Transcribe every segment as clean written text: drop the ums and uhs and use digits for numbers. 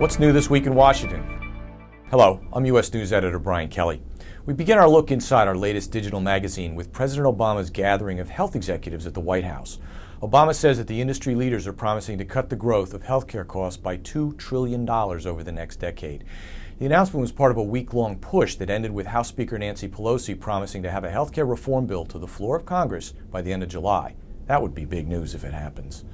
What's new this week in Washington? Hello, I'm U.S. News Editor Brian Kelly. We begin our look inside our latest digital magazine with President Obama's gathering of health executives at the White House. Obama says that the industry leaders are promising to cut the growth of healthcare costs by $2 trillion over the next decade. The announcement was part of a week-long push that ended with House Speaker Nancy Pelosi promising to have a healthcare reform bill to the floor of Congress by the end of July. That would be big news if it happens.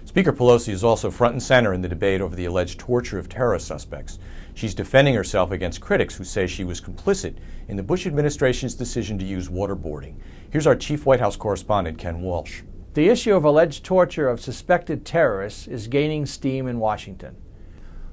Speaker Pelosi is also front and center in the debate over the alleged torture of terrorist suspects. She's defending herself against critics who say she was complicit in the Bush administration's decision to use waterboarding. Here's our chief White House correspondent, Ken Walsh. The issue of alleged torture of suspected terrorists is gaining steam in Washington.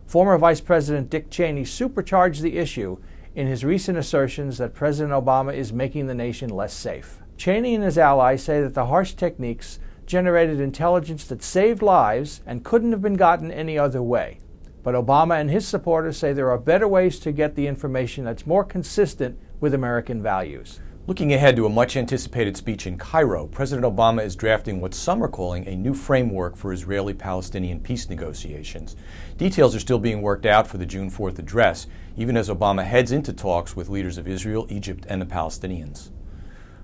Former Vice President Dick Cheney supercharged the issue in his recent assertions that President Obama is making the nation less safe. Cheney and his allies say that the harsh techniques generated intelligence that saved lives and couldn't have been gotten any other way. But Obama and his supporters say there are better ways to get the information that's more consistent with American values. Looking ahead to a much-anticipated speech in Cairo, President Obama is drafting what some are calling a new framework for Israeli-Palestinian peace negotiations. Details are still being worked out for the June 4th address, even as Obama heads into talks with leaders of Israel, Egypt, and the Palestinians.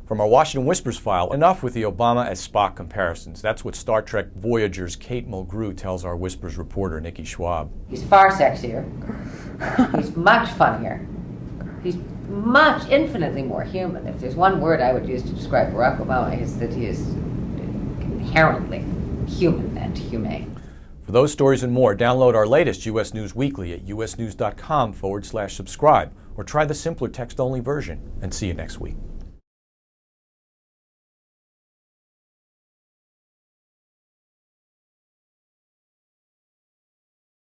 From our Washington Whispers file, enough with the Obama as Spock comparisons. That's what Star Trek Voyager's Kate Mulgrew tells our Whispers reporter, Nikki Schwab. He's far sexier. He's much funnier. He's infinitely more human. If there's one word I would use to describe Barack Obama, it's that he is inherently human and humane. For those stories and more, download our latest U.S. News Weekly at usnews.com/subscribe, or try the simpler text-only version. And see you next week.